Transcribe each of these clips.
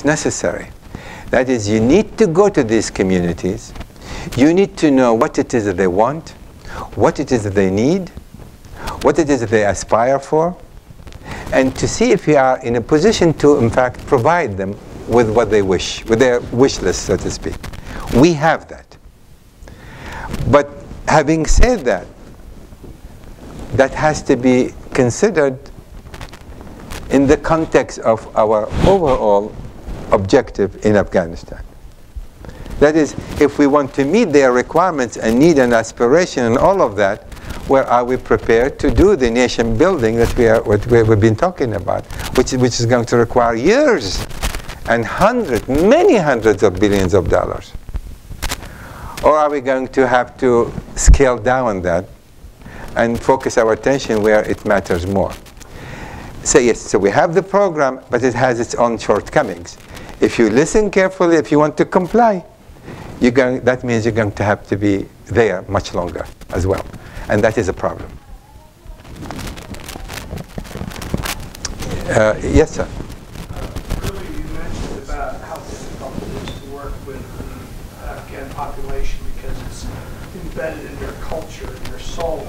It's necessary. That is, you need to go to these communities. You need to know what it is that they want, what it is that they need, what it is that they aspire for, and to see if we are in a position to, in fact, provide them with what they wish, with their wish list, so to speak. We have that. But having said that, that has to be considered in the context of our overall objective in Afghanistan. That is, if we want to meet their requirements and need and aspiration and all of that, where are we prepared to do the nation building that we've been talking about, which is going to require years and many hundreds of billions of dollars? Or are we going to have to scale down on that and focus our attention where it matters more? So yes, so we have the program, but it has its own shortcomings. If you listen carefully, if you want to comply, that means you're going to have to be there much longer as well. And that is a problem. Yes, sir. Earlier you mentioned about how difficult it is to work with the Afghan population because it's embedded in their culture, in their soul,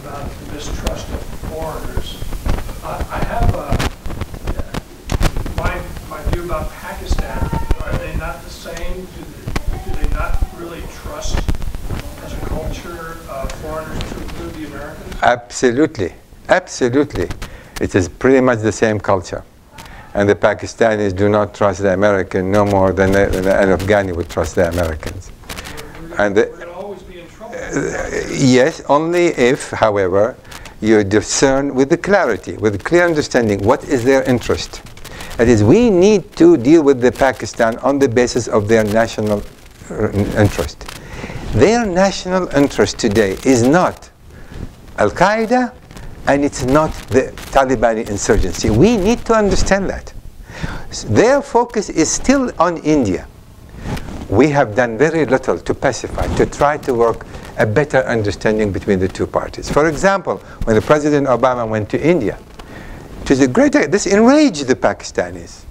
about the mistrust of foreigners. I have my view about Pakistan. Are they not the same? Do they not really trust as a culture foreigners to include the Americans? Absolutely. Absolutely. It is pretty much the same culture. And the Pakistanis do not trust the American no more than an Afghani would trust the Americans. We're going to always be in trouble. Yes, only if, however, you discern with the clarity, with the clear understanding, what is their interest. That is, we need to deal with the Pakistan on the basis of their national interest. Their national interest today is not Al-Qaeda, and it's not the Taliban insurgency. We need to understand that. Their focus is still on India. We have done very little to pacify, to try to work a better understanding between the two parties. For example, when the President Obama went to India, this enraged the Pakistanis.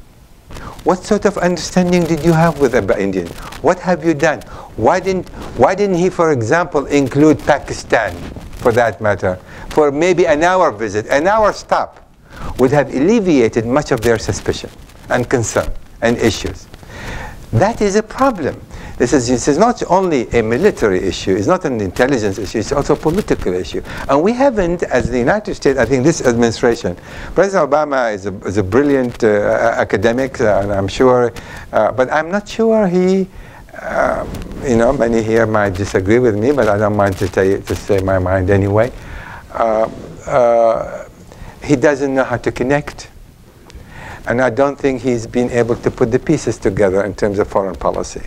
What sort of understanding did you have with the Indian? What have you done? Why didn't he, for example, include Pakistan, for that matter, for maybe an hour visit, an hour stop, would have alleviated much of their suspicion and concern and issues. That is a problem. This is not only a military issue, it's not an intelligence issue, it's also a political issue. And we haven't, as the United States, I think this administration, President Obama is a brilliant academic, and I'm sure, but I'm not sure he, many here might disagree with me, but I don't mind to say my mind anyway. He doesn't know how to connect. And I don't think he's been able to put the pieces together in terms of foreign policy.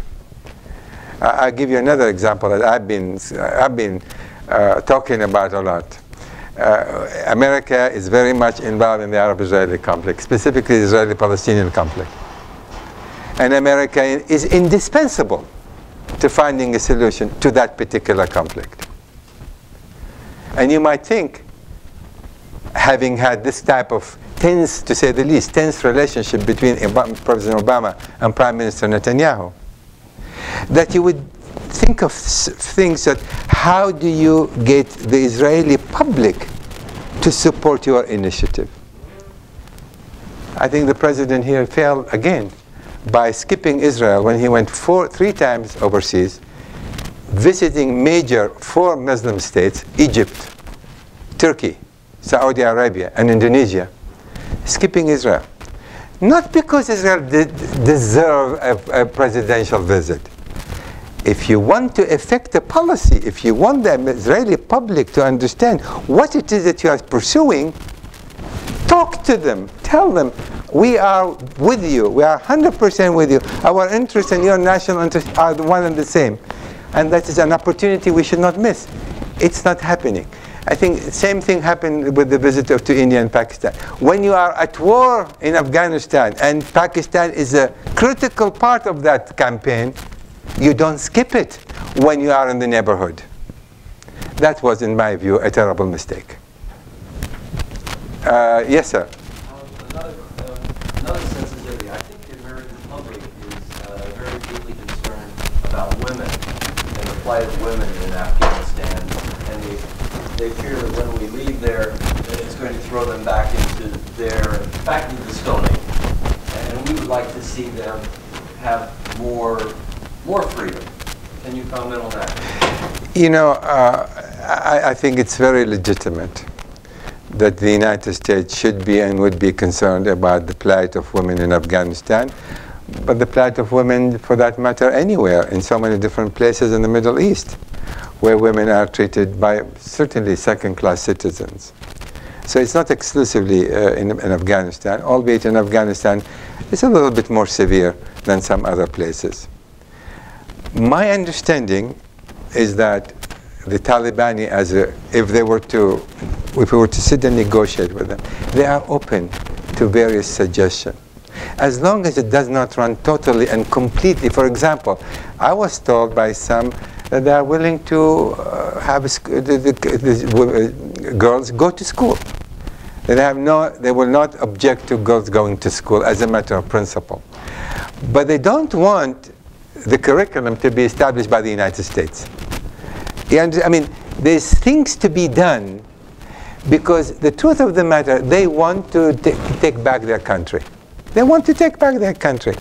I'll give you another example that I've been talking about a lot. America is very much involved in the Arab-Israeli conflict, specifically the Israeli-Palestinian conflict. And America is indispensable to finding a solution to that particular conflict. And you might think, having had this type of tense, to say the least, tense relationship between President Obama and Prime Minister Netanyahu, that you would think of things that, how do you get the Israeli public to support your initiative? I think the president here failed again by skipping Israel when he went 3 times overseas, visiting major 4 Muslim states, Egypt, Turkey, Saudi Arabia, and Indonesia, skipping Israel. Not because Israel deserves a presidential visit. If you want to affect a policy, if you want the Israeli public to understand what it is that you are pursuing, talk to them, tell them, we are with you, we are 100% with you. Our interests and your national interests are the one and the same. And that is an opportunity we should not miss. It's not happening. I think the same thing happened with the visit to India and Pakistan. When you are at war in Afghanistan and Pakistan is a critical part of that campaign, you don't skip it when you are in the neighborhood. That was, in my view, a terrible mistake. Yes, sir. Another sensitivity. I think the American live women in Afghanistan, and they fear that when we leave there, that it's going to throw them back into the Stone Age. And we would like to see them have more freedom. Can you comment on that? You know, I think it's very legitimate that the United States should be and would be concerned about the plight of women in Afghanistan, but the plight of women, for that matter, anywhere, in so many different places in the Middle East, where women are treated by certainly second-class citizens. So it's not exclusively in Afghanistan, albeit in Afghanistan it's a little bit more severe than some other places. My understanding is that the Taliban, if we were to sit and negotiate with them, they are open to various suggestions, as long as it does not run totally and completely. For example, I was told by some that they are willing to have the girls go to school. They will not object to girls going to school as a matter of principle. But they don't want the curriculum to be established by the United States. I mean, there's things to be done, because the truth of the matter, they want to take back their country. They want to take back their country.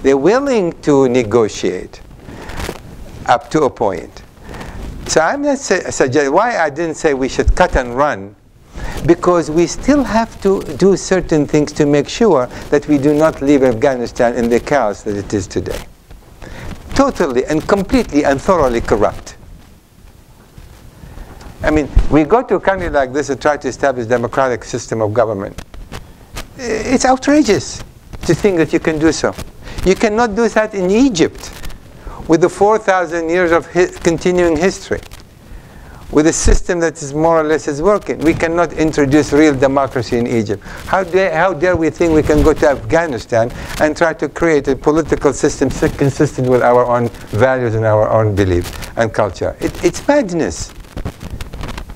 They're willing to negotiate up to a point. So I'm not suggesting why I didn't say we should cut and run, because we still have to do certain things to make sure that we do not leave Afghanistan in the chaos that it is today. Totally and completely and thoroughly corrupt. I mean, we go to a country like this and try to establish a democratic system of government. It's outrageous to think that you can do so. You cannot do that in Egypt, with the 4,000 years of continuing history, with a system that is more or less is working. We cannot introduce real democracy in Egypt. How dare we think we can go to Afghanistan and try to create a political system consistent with our own values and our own beliefs and culture? It's madness.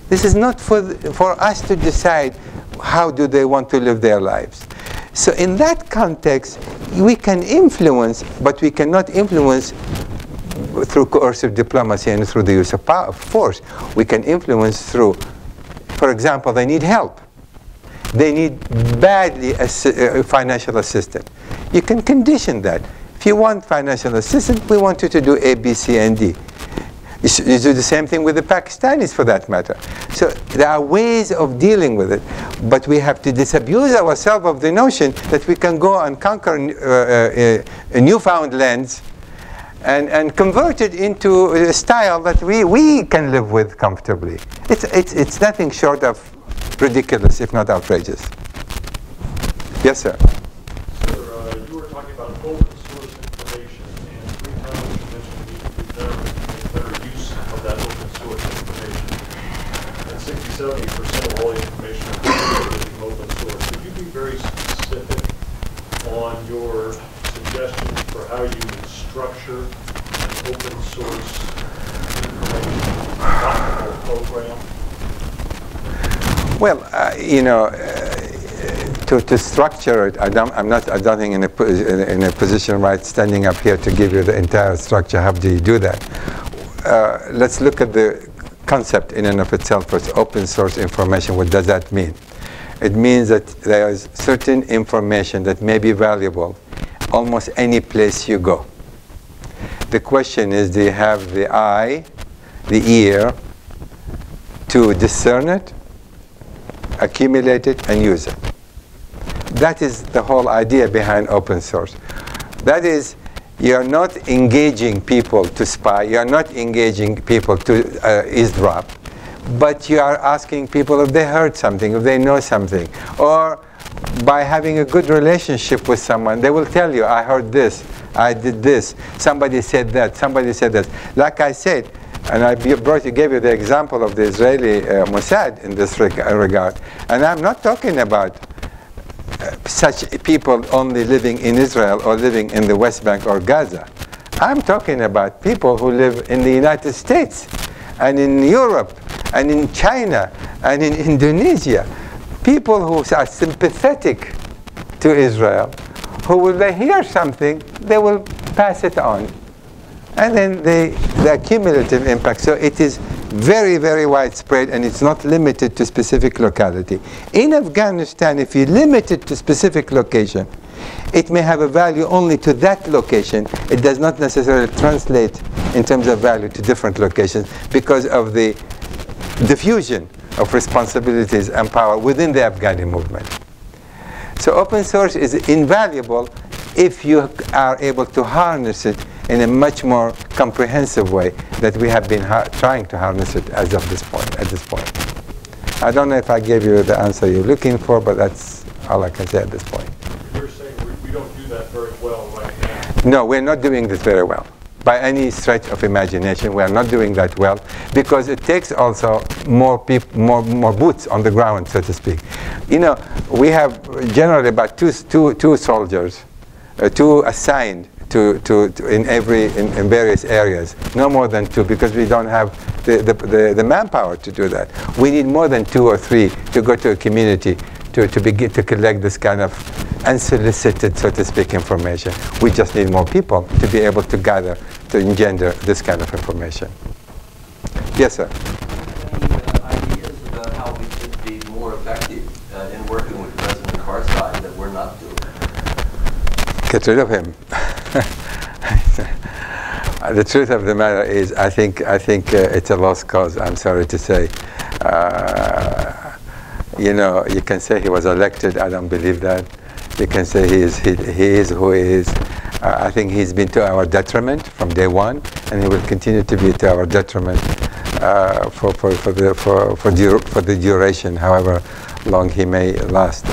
This is not for us to decide how do they want to live their lives. So in that context, we can influence, but we cannot influence through coercive diplomacy and through the use of force. We can influence through, for example, they need help. They need badly financial assistance. You can condition that. If you want financial assistance, we want you to do A, B, C, and D. You do the same thing with the Pakistanis, for that matter. So there are ways of dealing with it, but we have to disabuse ourselves of the notion that we can go and conquer a newfound lands and convert it into a style that we can live with comfortably. It's nothing short of ridiculous, if not outrageous. Yes, sir. Sir, you were talking about open source information, and 3 times you mentioned we need to do better use of that open source information. And 60–70% of all information is open source. Could you be very specific on your suggestions for how you would structure an open source information program? Well, you know, to structure it, I don't think in a position right standing up here to give you the entire structure. How do you do that? Let's look at the concept in and of itself for open source information. What does that mean? It means that there is certain information that may be valuable almost any place you go. The question is, do you have the eye, the ear, to discern it, accumulate it, and use it? That is the whole idea behind open source. That is, you're not engaging people to spy, you're not engaging people to eavesdrop, but you are asking people if they heard something, if they know something, or by having a good relationship with someone, they will tell you, I heard this, I did this, somebody said that, somebody said that. Like I said, and I gave you the example of the Israeli Mossad in this regard, and I'm not talking about such people only living in Israel or living in the West Bank or Gaza. I'm talking about people who live in the United States and in Europe and in China and in Indonesia. People who are sympathetic to Israel, who, when they hear something, they will pass it on. and then the cumulative impact. So it is very, very widespread, and it's not limited to specific locality. In Afghanistan, if you limit it to specific location, it may have a value only to that location. It does not necessarily translate in terms of value to different locations because of the diffusion of responsibilities and power within the Afghani movement. So open source is invaluable if you are able to harness it in a much more comprehensive way that we have been trying to harness it as of this point, at this point. I don't know if I gave you the answer you're looking for, but that's all I can say at this point. You're saying we don't do that very well right now. No, we're not doing this very well. By any stretch of imagination, we are not doing that well because it takes also more people, more boots on the ground, so to speak. You know, we have generally about two soldiers, two assigned to in various areas. No more than two, because we don't have the manpower to do that. We need more than 2 or 3 to go to a community to begin to collect this kind of unsolicited, so to speak, information. We just need more people to be able to gather, to engender this kind of information. Yes, sir. Any ideas about how we could be more effective in working with President Karzai that we're not doing? Get rid of him. The truth of the matter is, I think it's a lost cause. I'm sorry to say. You know, you can say he was elected. I don't believe that. You can say he is who he is. I think he's been to our detriment from day one, and he will continue to be to our detriment for the duration, however long he may last.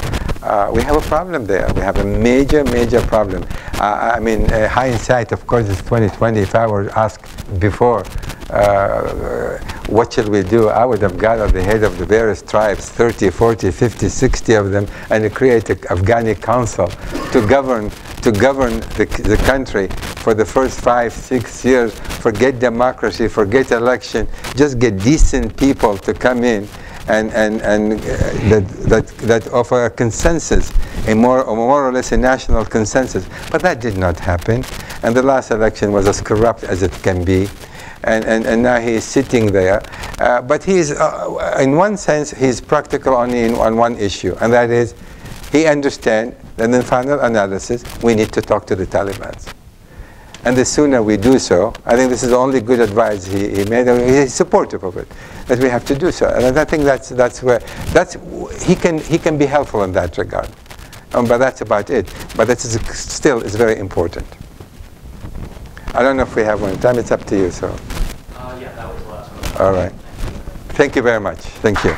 We have a problem there. We have a major problem. I mean, hindsight, of course, is 20/20. If I were asked before, what shall we do? I would have gathered the head of the various tribes, 30, 40, 50, 60 of them, and create an Afghani council to govern the country for the first 5, 6 years. Forget democracy, forget election, just get decent people to come in and that offer a consensus, a more or less a national consensus. But that did not happen, and the last election was as corrupt as it can be. And now he is sitting there, but he is, in one sense, he's practical only on one issue, and that is, he understands that in the final analysis, we need to talk to the Taliban. And the sooner we do so, I think this is the only good advice he made, and he's supportive of it, that we have to do so. And I think that's where he can be helpful in that regard. But that's about it. But that is still is very important. I don't know if we have one time. It's up to you. So. Yeah, that was the last one. All right. Thank you very much. Thank you.